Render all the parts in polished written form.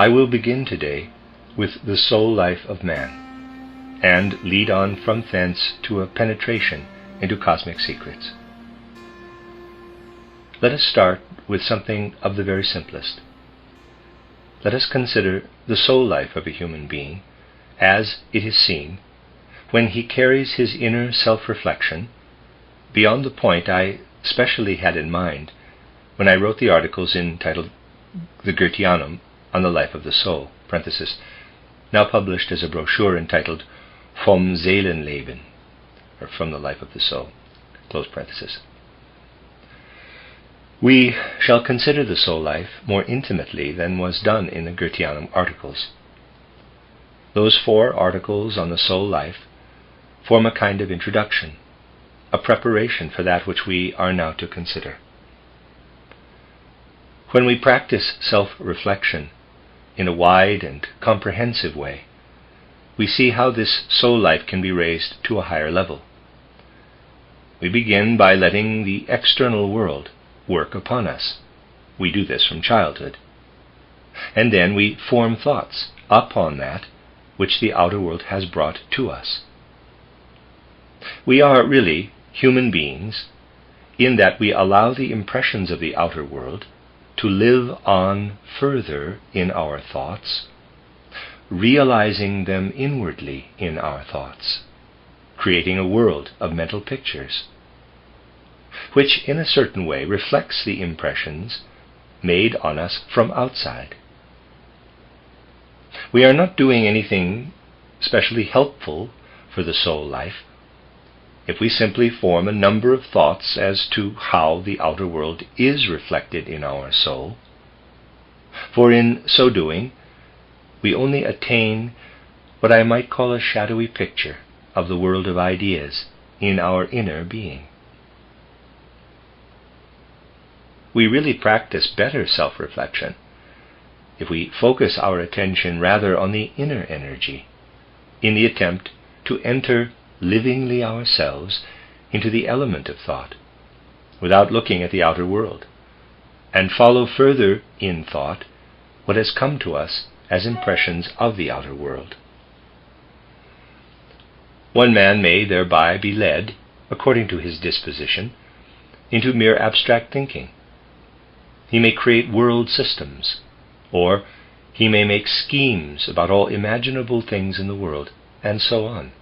I will begin today with the soul life of man, and lead on from thence to a penetration into cosmic secrets. Let us start with something of the very simplest. Let us consider the soul life of a human being as it is seen when he carries his inner self-reflection beyond the point I specially had in mind when I wrote the articles entitled The Goetheanum on the Life of the Soul, parenthesis, now published as a brochure entitled Vom Seelenleben, or From the Life of the Soul, close parenthesis. We shall consider the soul life more intimately than was done in the Goetheanum articles. Those 4 articles on the soul life form a kind of introduction, a preparation for that which we are now to consider. When we practice self-reflection in a wide and comprehensive way, we see how this soul life can be raised to a higher level. We begin by letting the external world work upon us. We do this from childhood. And then we form thoughts upon that which the outer world has brought to us. We are really human beings in that we allow the impressions of the outer world to live on further in our thoughts, realizing them inwardly in our thoughts, creating a world of mental pictures, which in a certain way reflects the impressions made on us from outside. We are not doing anything specially helpful for the soul life if we simply form a number of thoughts as to how the outer world is reflected in our soul, for in so doing we only attain what I might call a shadowy picture of the world of ideas in our inner being. We really practice better self-reflection if we focus our attention rather on the inner energy, in the attempt to enter livingly ourselves into the element of thought, without looking at the outer world, and follow further in thought what has come to us as impressions of the outer world. One man may thereby be led, according to his disposition, into mere abstract thinking. He may create world systems, or he may make schemes about all imaginable things in the world, and so on.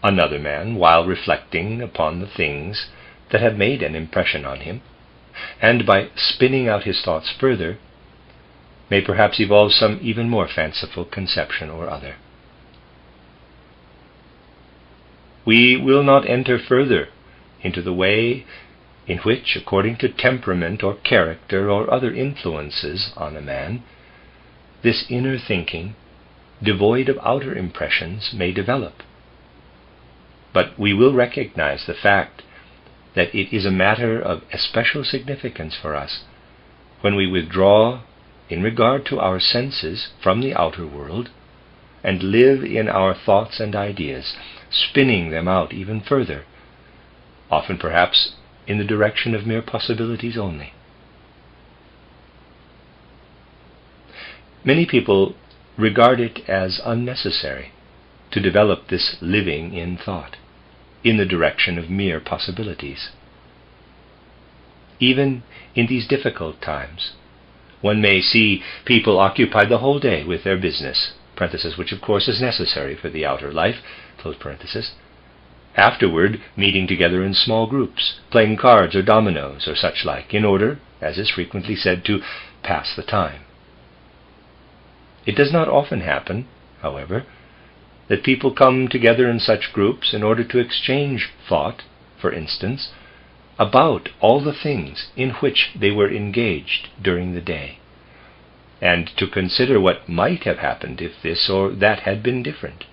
Another man, while reflecting upon the things that have made an impression on him, and by spinning out his thoughts further, may perhaps evolve some even more fanciful conception or other. We will not enter further into the way in which, according to temperament or character or other influences on a man, this inner thinking, devoid of outer impressions, may develop. But we will recognize the fact that it is a matter of especial significance for us when we withdraw in regard to our senses from the outer world and live in our thoughts and ideas, spinning them out even further, often perhaps in the direction of mere possibilities only. Many people regard it as unnecessary to develop this living in thought in the direction of mere possibilities. Even in these difficult times, one may see people occupied the whole day with their business, parenthesis, which of course is necessary for the outer life, close parenthesis, afterward meeting together in small groups, playing cards or dominoes or such like, in order, as is frequently said, to pass the time. It does not often happen, however, that people come together in such groups in order to exchange thought, for instance, about all the things in which they were engaged during the day, and to consider what might have happened if this or that had been different.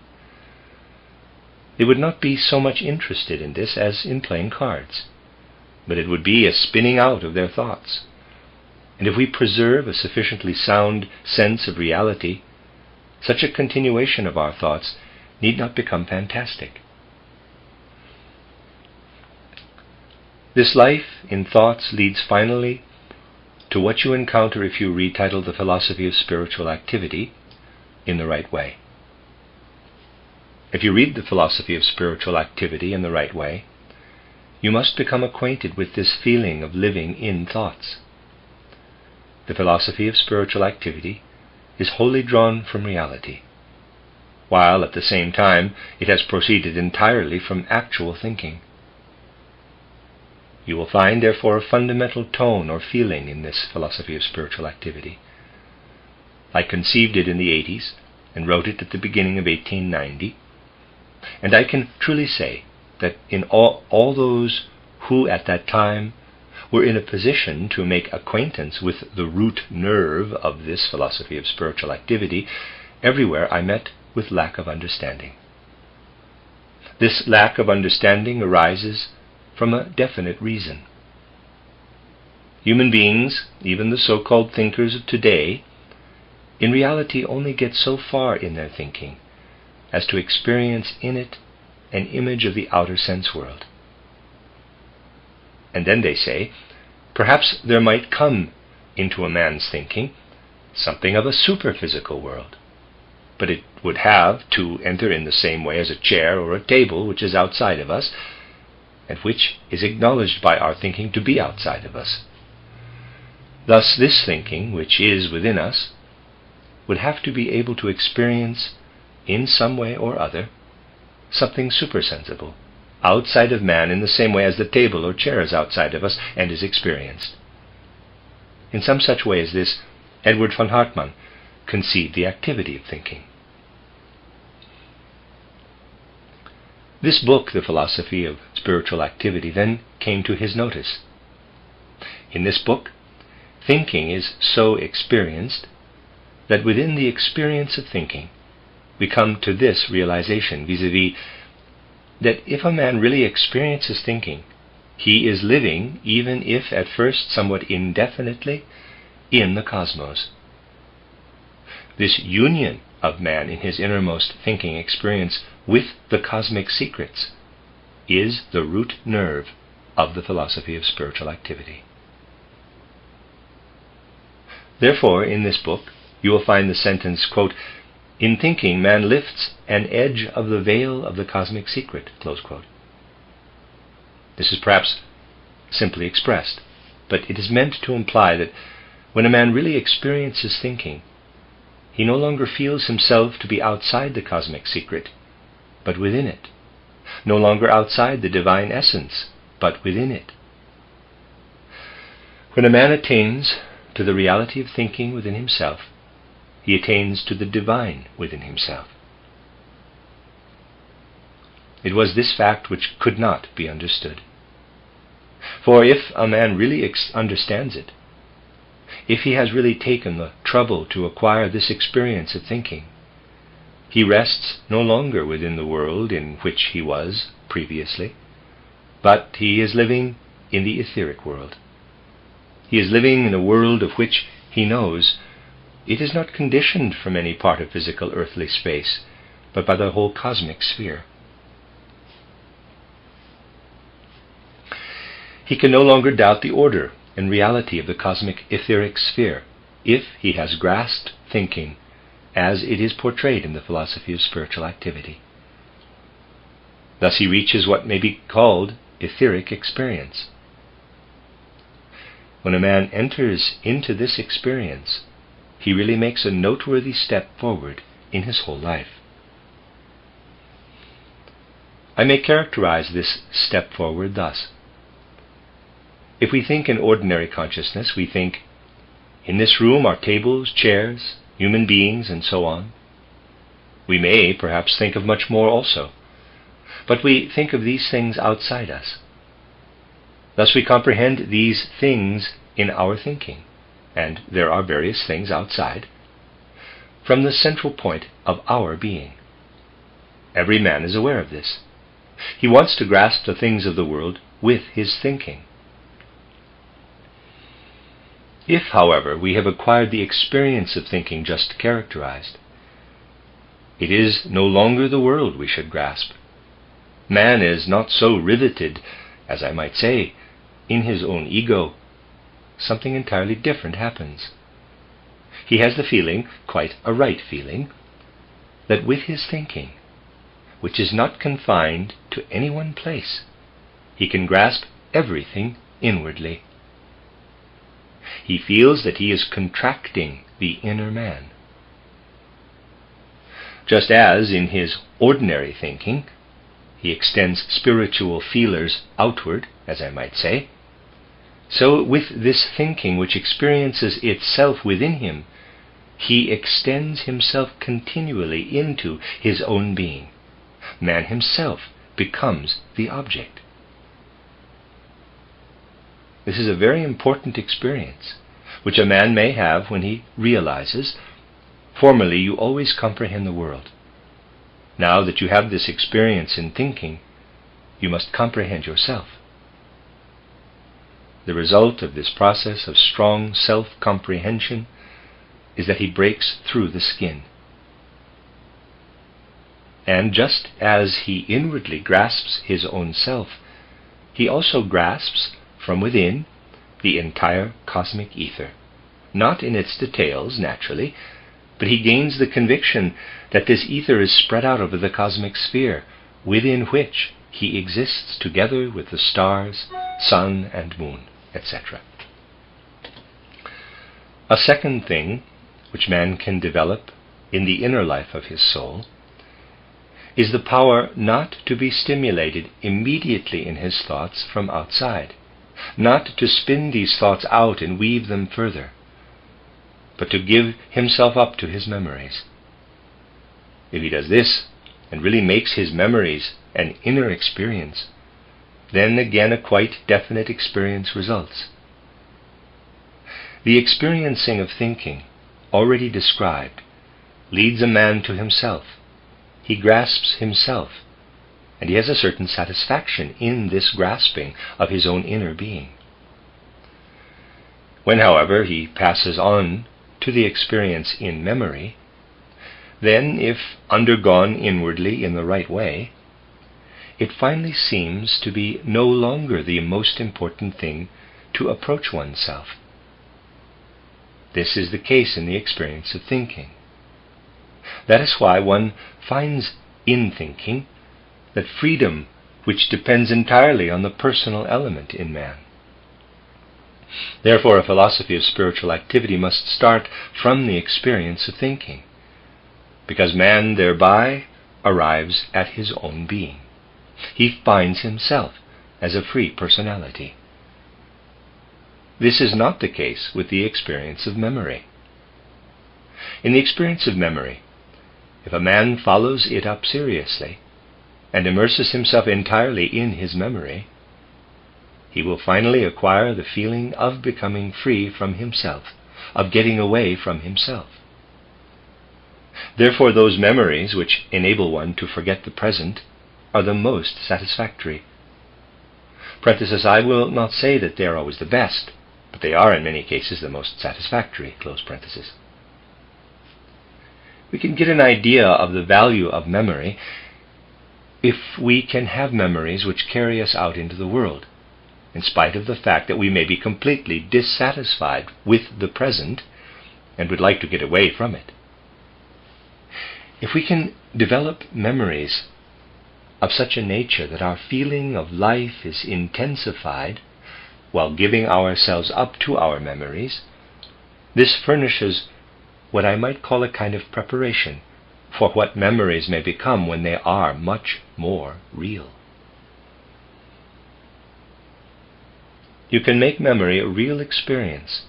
They would not be so much interested in this as in playing cards, but it would be a spinning out of their thoughts. And if we preserve a sufficiently sound sense of reality, such a continuation of our thoughts need not become fantastic. This life in thoughts leads finally to what you encounter if you retitle the philosophy of spiritual activity in the right way. If you read the philosophy of spiritual activity in the right way, you must become acquainted with this feeling of living in thoughts. The philosophy of spiritual activity is wholly drawn from reality, while at the same time it has proceeded entirely from actual thinking. You will find, therefore, a fundamental tone or feeling in this philosophy of spiritual activity. I conceived it in the 80s and wrote it at the beginning of 1890, and I can truly say that in all those who at that time were in a position to make acquaintance with the root nerve of this philosophy of spiritual activity, everywhere I met with lack of understanding. This lack of understanding arises from a definite reason. Human beings, even the so-called thinkers of today, in reality only get so far in their thinking as to experience in it an image of the outer sense world. And then they say, perhaps there might come into a man's thinking something of a superphysical world, but it would have to enter in the same way as a chair or a table which is outside of us, and which is acknowledged by our thinking to be outside of us. Thus this thinking, which is within us, would have to be able to experience, in some way or other, something supersensible, outside of man in the same way as the table or chair is outside of us and is experienced. In some such way as this, Edward von Hartmann conceived the activity of thinking. This book, The Philosophy of Spiritual Activity, then came to his notice. In this book, thinking is so experienced that within the experience of thinking, we come to this realization vis-a-vis that if a man really experiences thinking, he is living, even if at first somewhat indefinitely, in the cosmos. This union of man in his innermost thinking experience with the cosmic secrets is the root nerve of the philosophy of spiritual activity. Therefore, in this book, you will find the sentence, quote, "In thinking, man lifts an edge of the veil of the cosmic secret," close quote. This is perhaps simply expressed, but it is meant to imply that when a man really experiences thinking, he no longer feels himself to be outside the cosmic secret, but within it, no longer outside the divine essence, but within it. When a man attains to the reality of thinking within himself, he attains to the divine within himself. It was this fact which could not be understood. For if a man really understands it, if he has really taken the trouble to acquire this experience of thinking, he rests no longer within the world in which he was previously, but he is living in the etheric world. He is living in a world of which he knows it is not conditioned from any part of physical earthly space, but by the whole cosmic sphere. He can no longer doubt the order and reality of the cosmic etheric sphere, if he has grasped thinking as it is portrayed in the philosophy of spiritual activity. Thus he reaches what may be called etheric experience. When a man enters into this experience, he really makes a noteworthy step forward in his whole life. I may characterize this step forward thus. If we think in ordinary consciousness, we think, in this room are tables, chairs, human beings, and so on. We may perhaps think of much more also, but we think of these things outside us. Thus we comprehend these things in our thinking, and there are various things outside, from the central point of our being. Every man is aware of this. He wants to grasp the things of the world with his thinking. If, however, we have acquired the experience of thinking just characterized, it is no longer the world we should grasp. Man is not so riveted, as I might say, in his own ego, something entirely different happens. He has the feeling, quite a right feeling, that with his thinking, which is not confined to any one place, he can grasp everything inwardly. He feels that he is contracting the inner man. Just as in his ordinary thinking, he extends spiritual feelers outward, as I might say, so with this thinking which experiences itself within him, he extends himself continually into his own being. Man himself becomes the object. This is a very important experience, which a man may have when he realizes, formerly you always comprehend the world. Now that you have this experience in thinking, you must comprehend yourself. The result of this process of strong self-comprehension is that he breaks through the skin. And just as he inwardly grasps his own self, he also grasps from within the entire cosmic ether, not in its details, naturally, but he gains the conviction that this ether is spread out over the cosmic sphere, within which he exists together with the stars, sun and moon, etc. A second thing which man can develop in the inner life of his soul is the power not to be stimulated immediately in his thoughts from outside, not to spin these thoughts out and weave them further, but to give himself up to his memories. If he does this, and really makes his memories an inner experience, then again a quite definite experience results. The experiencing of thinking, already described, leads a man to himself. He grasps himself, and he has a certain satisfaction in this grasping of his own inner being. When, however, he passes on to the experience in memory, then, if undergone inwardly in the right way, it finally seems to be no longer the most important thing to approach oneself. This is the case in the experience of thinking. That is why one finds in thinking that freedom which depends entirely on the personal element in man. Therefore, a philosophy of spiritual activity must start from the experience of thinking, because man thereby arrives at his own being. He finds himself as a free personality. This is not the case with the experience of memory. In the experience of memory, if a man follows it up seriously and immerses himself entirely in his memory, he will finally acquire the feeling of becoming free from himself, of getting away from himself. Therefore, those memories which enable one to forget the present are the most satisfactory. Parenthesis, I will not say that they are always the best, but they are in many cases the most satisfactory, close parenthesis. We can get an idea of the value of memory if we can have memories which carry us out into the world, in spite of the fact that we may be completely dissatisfied with the present and would like to get away from it. If we can develop memories of such a nature that our feeling of life is intensified while giving ourselves up to our memories, this furnishes what I might call a kind of preparation for what memories may become when they are much more real. You can make memory a real experience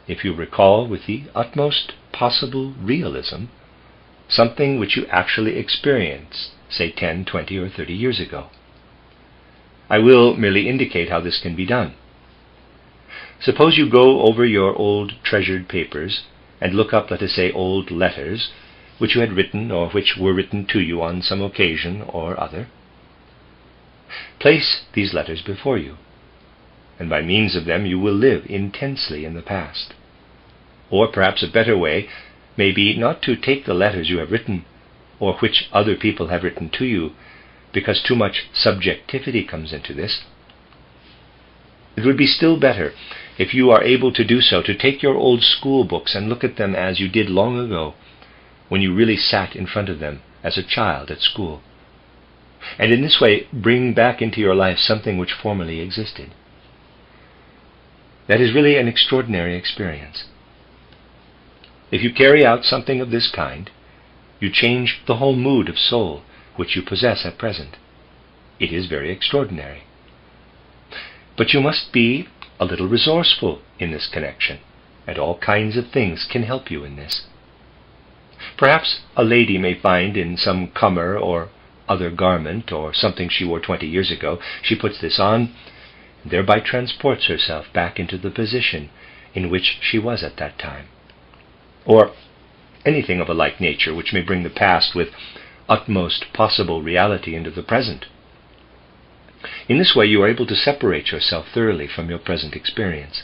if you recall with the utmost possible realism something which you actually experienced, say 10, 20, or 30 years ago. I will merely indicate how this can be done. Suppose you go over your old treasured papers and look up, let us say, old letters which you had written or which were written to you on some occasion or other. Place these letters before you, and by means of them you will live intensely in the past. Or perhaps a better way may be not to take the letters you have written or which other people have written to you, because too much subjectivity comes into this. It would be still better if you are able to do so, to take your old school books and look at them as you did long ago, when you really sat in front of them as a child at school, and in this way bring back into your life something which formerly existed. That is really an extraordinary experience. If you carry out something of this kind, you change the whole mood of soul which you possess at present. It is very extraordinary. But you must be a little resourceful in this connection, and all kinds of things can help you in this. Perhaps a lady may find in some comer or other garment, or something she wore 20 years ago, she puts this on, and thereby transports herself back into the position in which she was at that time. Or anything of a like nature which may bring the past with utmost possible reality into the present. In this way you are able to separate yourself thoroughly from your present experience.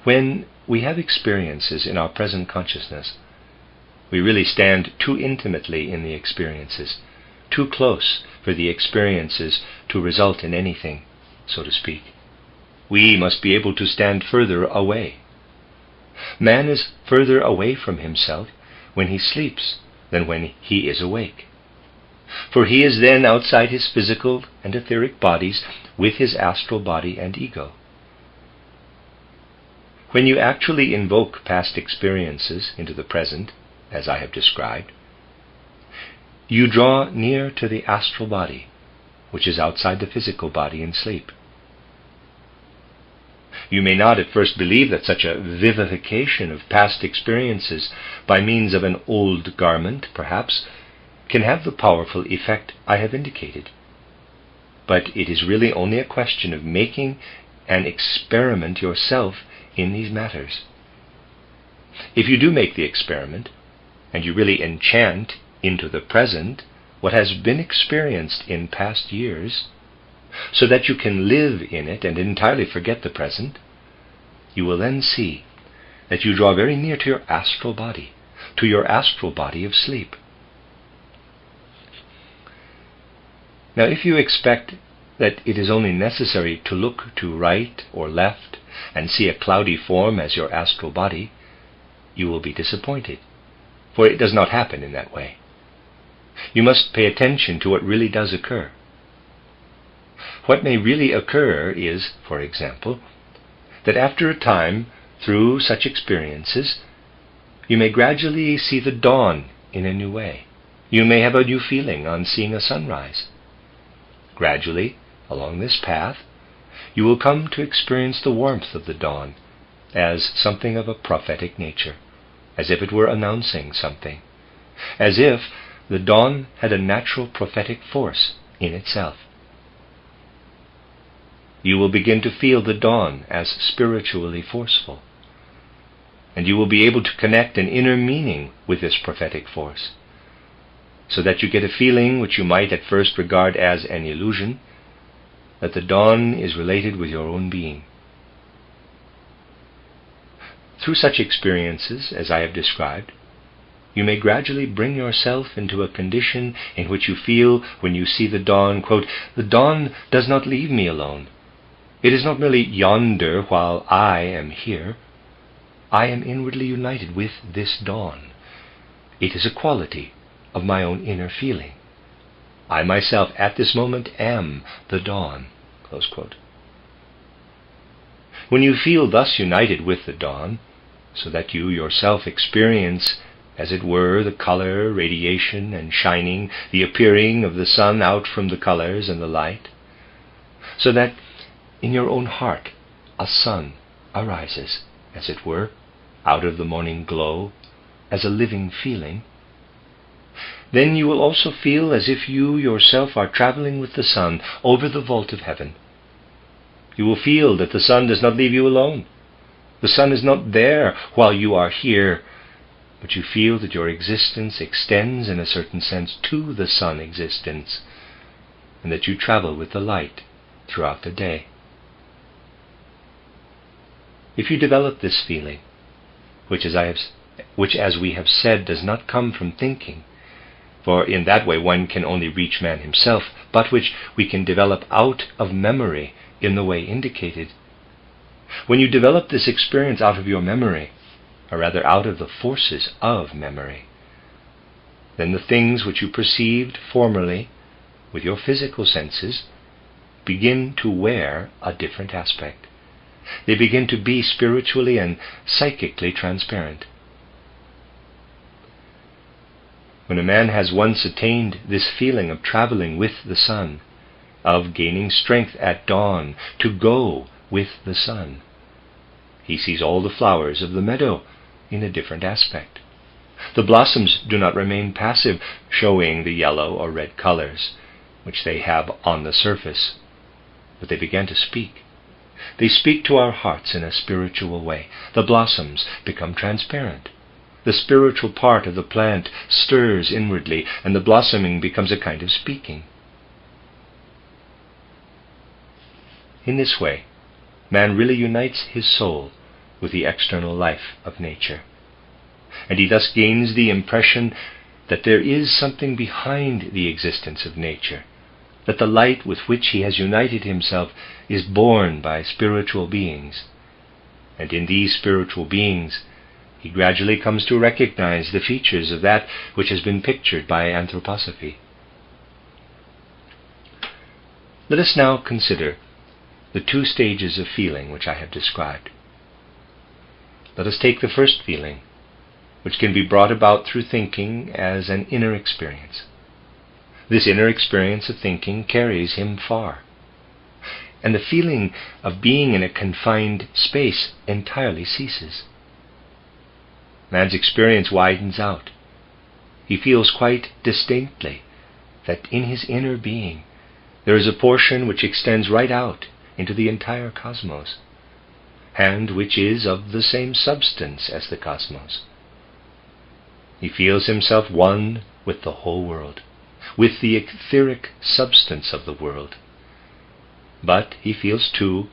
When we have experiences in our present consciousness, we really stand too intimately in the experiences, too close for the experiences to result in anything, so to speak. We must be able to stand further away. Man is further away from himself when he sleeps than when he is awake. For he is then outside his physical and etheric bodies with his astral body and ego. When you actually invoke past experiences into the present, as I have described, you draw near to the astral body, which is outside the physical body in sleep. You may not at first believe that such a vivification of past experiences by means of an old garment, perhaps, can have the powerful effect I have indicated. But it is really only a question of making an experiment yourself in these matters. If you do make the experiment, and you really enchant into the present what has been experienced in past years, so that you can live in it and entirely forget the present, you will then see that you draw very near to your astral body of sleep. Now, if you expect that it is only necessary to look to right or left and see a cloudy form as your astral body, you will be disappointed, for it does not happen in that way. You must pay attention to what really does occur. What may really occur is, for example, that after a time, through such experiences, you may gradually see the dawn in a new way. You may have a new feeling on seeing a sunrise. Gradually, along this path, you will come to experience the warmth of the dawn as something of a prophetic nature, as if it were announcing something, as if the dawn had a natural prophetic force in itself. You will begin to feel the dawn as spiritually forceful, and you will be able to connect an inner meaning with this prophetic force, so that you get a feeling which you might at first regard as an illusion, that the dawn is related with your own being. Through such experiences, as I have described, you may gradually bring yourself into a condition in which you feel, when you see the dawn, quote, "The dawn does not leave me alone. It is not merely yonder while I am here. I am inwardly united with this dawn. It is a quality of my own inner feeling. I myself at this moment am the dawn." Close quote. When you feel thus united with the dawn, so that you yourself experience, as it were, the color, radiation, and shining, the appearing of the sun out from the colors and the light, so that in your own heart a sun arises, as it were, out of the morning glow, as a living feeling, then you will also feel as if you yourself are traveling with the sun over the vault of heaven. You will feel that the sun does not leave you alone. The sun is not there while you are here, but you feel that your existence extends in a certain sense to the sun existence, and that you travel with the light throughout the day. If you develop this feeling, which as we have said does not come from thinking, for in that way one can only reach man himself, but which we can develop out of memory in the way indicated. When you develop this experience out of your memory, or rather out of the forces of memory, then the things which you perceived formerly with your physical senses begin to wear a different aspect. They begin to be spiritually and psychically transparent. When a man has once attained this feeling of traveling with the sun, of gaining strength at dawn to go with the sun, he sees all the flowers of the meadow in a different aspect. The blossoms do not remain passive, showing the yellow or red colors which they have on the surface, but they begin to speak. They speak to our hearts in a spiritual way. The blossoms become transparent. The spiritual part of the plant stirs inwardly, and the blossoming becomes a kind of speaking. In this way, man really unites his soul with the external life of nature, and he thus gains the impression that there is something behind the existence of nature, that the light with which he has united himself is borne by spiritual beings, and in these spiritual beings he gradually comes to recognize the features of that which has been pictured by anthroposophy. Let us now consider the two stages of feeling which I have described. Let us take the first feeling, which can be brought about through thinking as an inner experience. This inner experience of thinking carries him far, and the feeling of being in a confined space entirely ceases. Man's experience widens out. He feels quite distinctly that in his inner being there is a portion which extends right out into the entire cosmos, and which is of the same substance as the cosmos. He feels himself one with the whole world, with the etheric substance of the world. But he feels too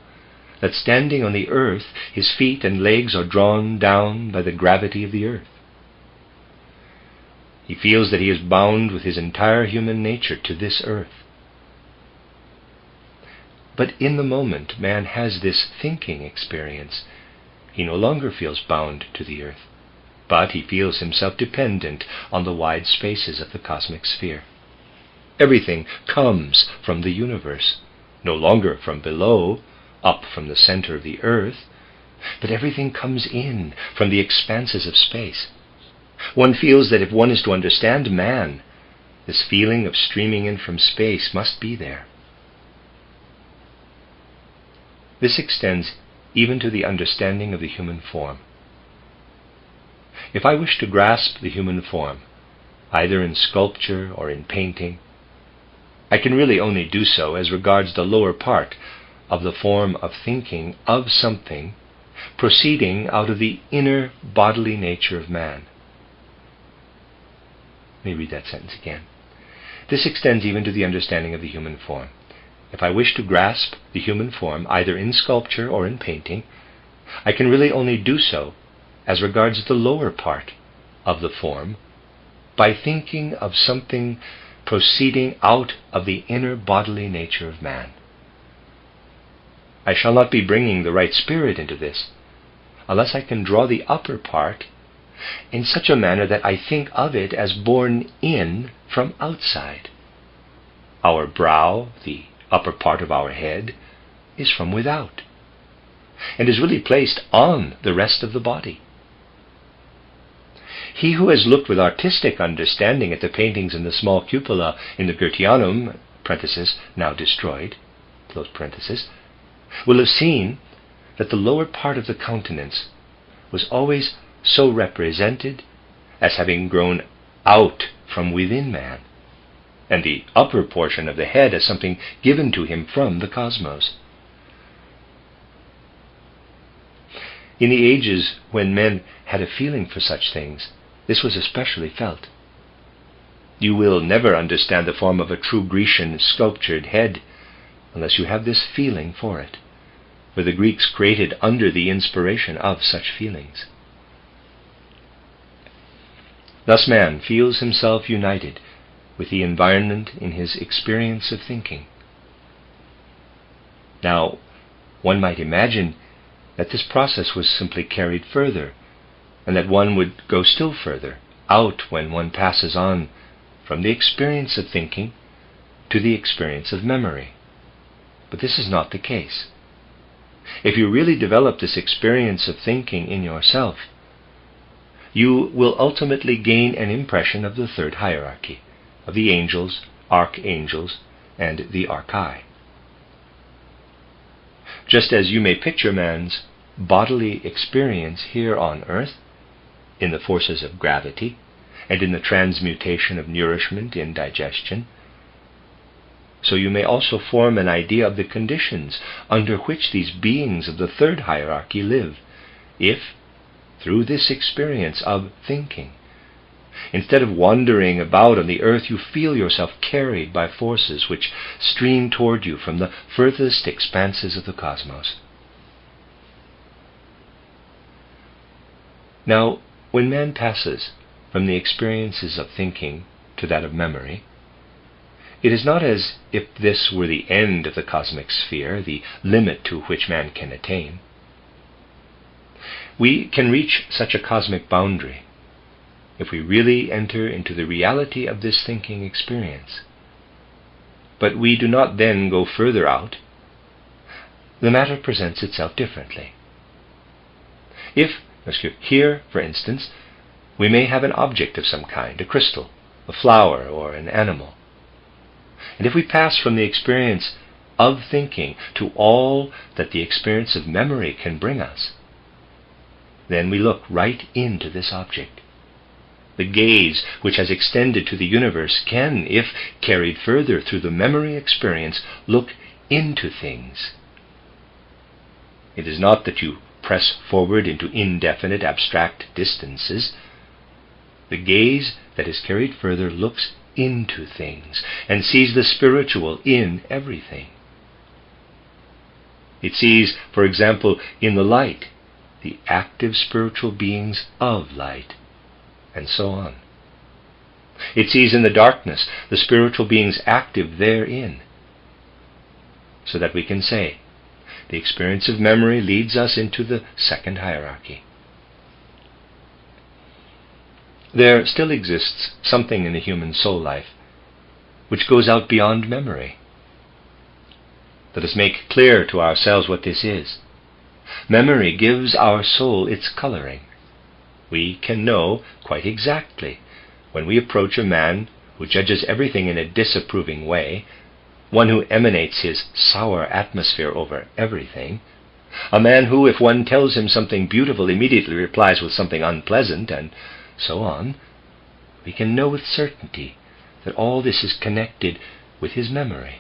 that standing on the earth, his feet and legs are drawn down by the gravity of the earth. He feels that he is bound with his entire human nature to this earth. But in the moment man has this thinking experience, he no longer feels bound to the earth, but he feels himself dependent on the wide spaces of the cosmic sphere. Everything comes from the universe, no longer from below, up from the center of the earth, but everything comes in from the expanses of space. One feels that if one is to understand man, this feeling of streaming in from space must be there. This extends even to the understanding of the human form. If I wish to grasp the human form, either in sculpture or in painting, I can really only do so as regards the lower part of the form of thinking of something proceeding out of the inner bodily nature of man. Let me read that sentence again. This extends even to the understanding of the human form. If I wish to grasp the human form, either in sculpture or in painting, I can really only do so as regards the lower part of the form by thinking of something proceeding out of the inner bodily nature of man. I shall not be bringing the right spirit into this unless I can draw the upper part in such a manner that I think of it as born in from outside. Our brow, the upper part of our head, is from without, and is really placed on the rest of the body. He who has looked with artistic understanding at the paintings in the small cupola in the Goetheanum, now destroyed, will have seen that the lower part of the countenance was always so represented as having grown out from within man, and the upper portion of the head as something given to him from the cosmos. In the ages when men had a feeling for such things, this was especially felt. You will never understand the form of a true Grecian sculptured head unless you have this feeling for it, for the Greeks created under the inspiration of such feelings. Thus man feels himself united with the environment in his experience of thinking. Now, one might imagine that this process was simply carried further, and that one would go still further, out when one passes on from the experience of thinking to the experience of memory. But this is not the case. If you really develop this experience of thinking in yourself, you will ultimately gain an impression of the third hierarchy, of the angels, archangels, and the archai. Just as you may picture man's bodily experience here on earth, in the forces of gravity, and in the transmutation of nourishment in digestion, so you may also form an idea of the conditions under which these beings of the third hierarchy live, if, through this experience of thinking, instead of wandering about on the earth, you feel yourself carried by forces which stream toward you from the furthest expanses of the cosmos. Now, when man passes from the experiences of thinking to that of memory, it is not as if this were the end of the cosmic sphere, the limit to which man can attain. We can reach such a cosmic boundary if we really enter into the reality of this thinking experience. But we do not then go further out. The matter presents itself differently. Here, for instance, we may have an object of some kind, a crystal, a flower, or an animal. And if we pass from the experience of thinking to all that the experience of memory can bring us, then we look right into this object. The gaze which has extended to the universe can, if carried further through the memory experience, look into things. It is not that you press forward into indefinite abstract distances. The gaze that is carried further looks into things and sees the spiritual in everything. It sees, for example, in the light, the active spiritual beings of light, and so on. It sees in the darkness the spiritual beings active therein, so that we can say, the experience of memory leads us into the second hierarchy. There still exists something in the human soul life which goes out beyond memory. Let us make clear to ourselves what this is. Memory gives our soul its coloring. We can know quite exactly when we approach a man who judges everything in a disapproving way, one who emanates his sour atmosphere over everything, a man who, if one tells him something beautiful, immediately replies with something unpleasant, and so on. We can know with certainty that all this is connected with his memory.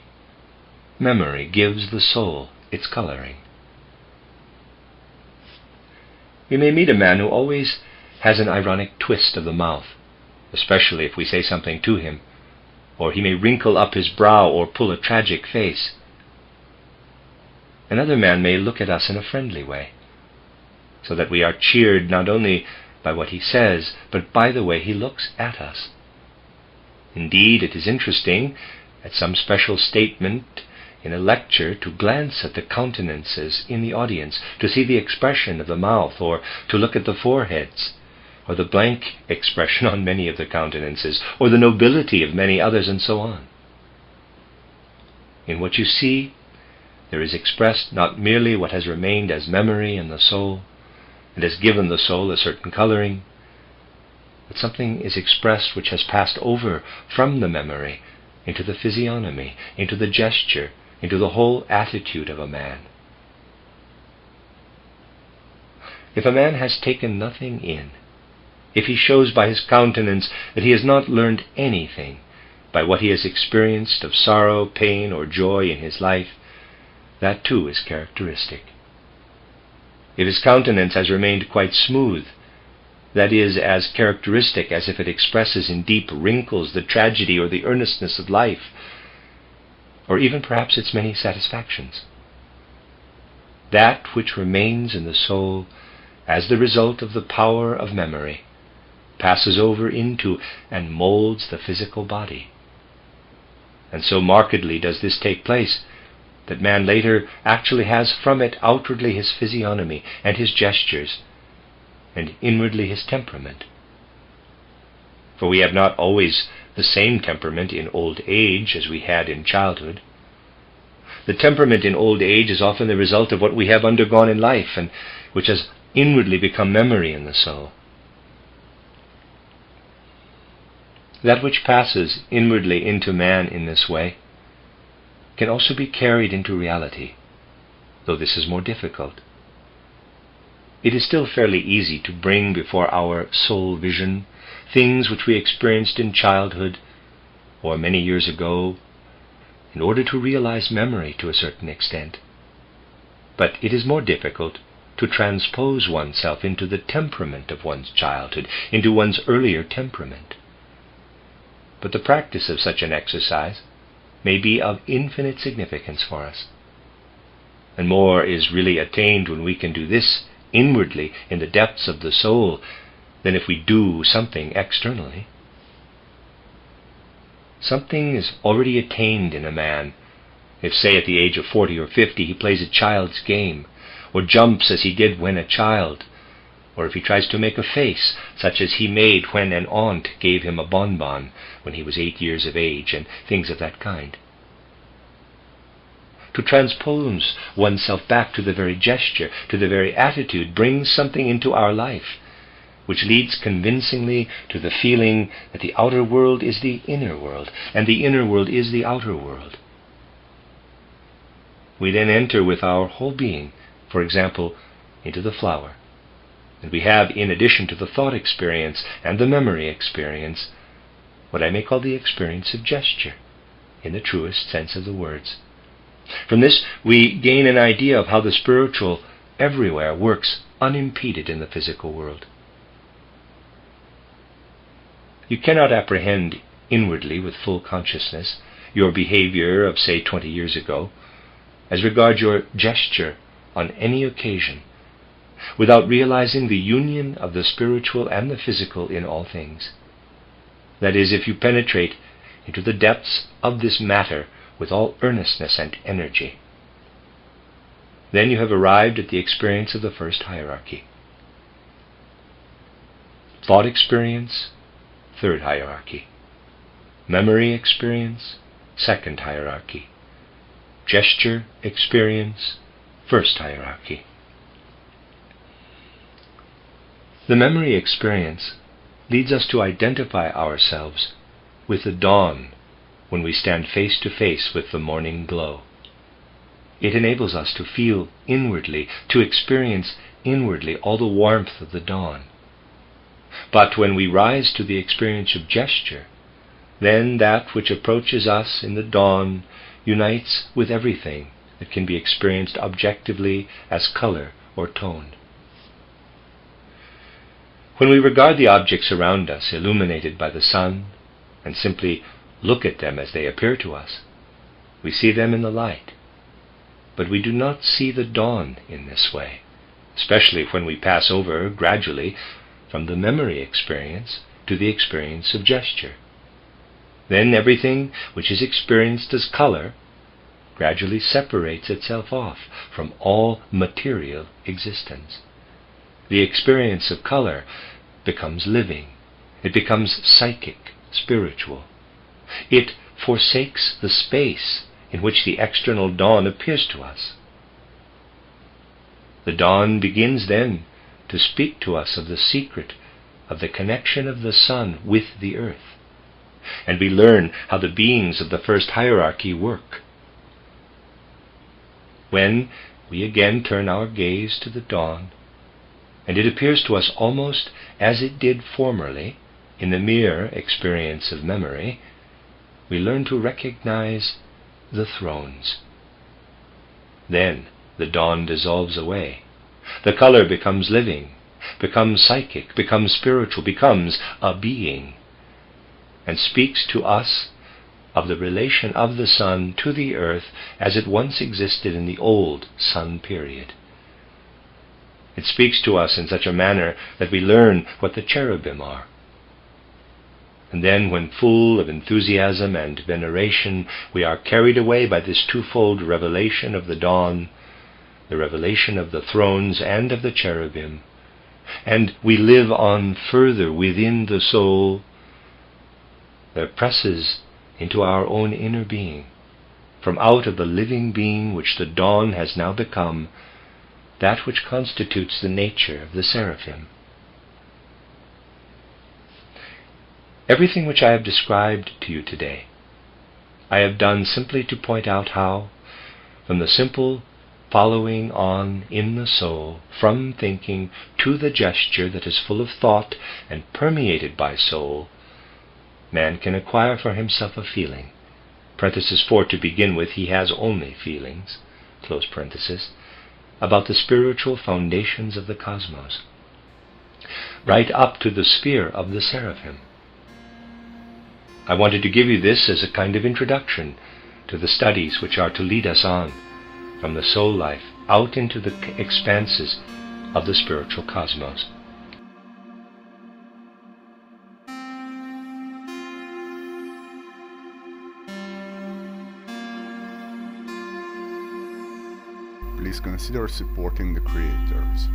Memory gives the soul its coloring. We may meet a man who always has an ironic twist of the mouth, especially if we say something to him, or he may wrinkle up his brow or pull a tragic face. Another man may look at us in a friendly way, so that we are cheered not only by what he says, but by the way he looks at us. Indeed, it is interesting, at some special statement in a lecture, to glance at the countenances in the audience, to see the expression of the mouth, or to look at the foreheads, or the blank expression on many of the countenances, or the nobility of many others, and so on. In what you see, there is expressed not merely what has remained as memory in the soul, and has given the soul a certain coloring, but something is expressed which has passed over from the memory into the physiognomy, into the gesture, into the whole attitude of a man. If a man has taken nothing in, if he shows by his countenance that he has not learned anything by what he has experienced of sorrow, pain, or joy in his life, that too is characteristic. If his countenance has remained quite smooth, that is as characteristic as if it expresses in deep wrinkles the tragedy or the earnestness of life, or even perhaps its many satisfactions. That which remains in the soul as the result of the power of memory passes over into and molds the physical body, And so markedly does this take place, that man later actually has from it outwardly his physiognomy and his gestures, and inwardly his temperament. For we have not always the same temperament in old age as we had in childhood. The temperament in old age is often the result of what we have undergone in life, and which has inwardly become memory in the soul. That which passes inwardly into man in this way can also be carried into reality, though this is more difficult. It is still fairly easy to bring before our soul vision things which we experienced in childhood or many years ago, in order to realize memory to a certain extent. But it is more difficult to transpose oneself into the temperament of one's childhood, into one's earlier temperament. But the practice of such an exercise may be of infinite significance for us. And more is really attained when we can do this inwardly in the depths of the soul than if we do something externally. Something is already attained in a man if, say, at the age of 40 or 50 he plays a child's game, or jumps as he did when a child, or if he tries to make a face such as he made when an aunt gave him a bonbon when he was 8 years of age, and things of that kind. To transpose oneself back to the very gesture, to the very attitude, brings something into our life, which leads convincingly to the feeling that the outer world is the inner world, and the inner world is the outer world. We then enter with our whole being, for example, into the flower, and we have, in addition to the thought experience and the memory experience, what I may call the experience of gesture, in the truest sense of the words. From this we gain an idea of how the spiritual everywhere works unimpeded in the physical world. You cannot apprehend inwardly with full consciousness your behavior of, say, 20 years ago, as regards your gesture on any occasion, without realizing the union of the spiritual and the physical in all things. That is, if you penetrate into the depths of this matter with all earnestness and energy. Then you have arrived at the experience of the first hierarchy. Thought experience, third hierarchy. Memory experience, second hierarchy. Gesture experience, first hierarchy. The memory experience leads us to identify ourselves with the dawn when we stand face to face with the morning glow. It enables us to feel inwardly, to experience inwardly all the warmth of the dawn. But when we rise to the experience of gesture, then that which approaches us in the dawn unites with everything that can be experienced objectively as color or tone. When we regard the objects around us illuminated by the sun and simply look at them as they appear to us, we see them in the light. But we do not see the dawn in this way, especially when we pass over gradually from the memory experience to the experience of gesture. Then everything which is experienced as color gradually separates itself off from all material existence. The experience of color becomes living. It becomes psychic, spiritual. It forsakes the space in which the external dawn appears to us. The dawn begins then to speak to us of the secret of the connection of the sun with the earth, and we learn how the beings of the first hierarchy work. When we again turn our gaze to the dawn, and it appears to us almost as it did formerly in the mere experience of memory, we learn to recognize the thrones. Then the dawn dissolves away. The color becomes living, becomes psychic, becomes spiritual, becomes a being, and speaks to us of the relation of the sun to the earth as it once existed in the old sun period. It speaks to us in such a manner that we learn what the cherubim are. And then, when full of enthusiasm and veneration, we are carried away by this twofold revelation of the dawn, the revelation of the thrones and of the cherubim, and we live on further within the soul, there presses into our own inner being, from out of the living being which the dawn has now become, that which constitutes the nature of the seraphim. Everything which I have described to you today, I have done simply to point out how, from the simple following on in the soul, from thinking to the gesture that is full of thought and permeated by soul, man can acquire for himself a feeling. (For to begin with, he has only feelings), about the spiritual foundations of the cosmos, right up to the sphere of the seraphim. I wanted to give you this as a kind of introduction to the studies which are to lead us on from the soul life out into the expanses of the spiritual cosmos. Please consider supporting the creators.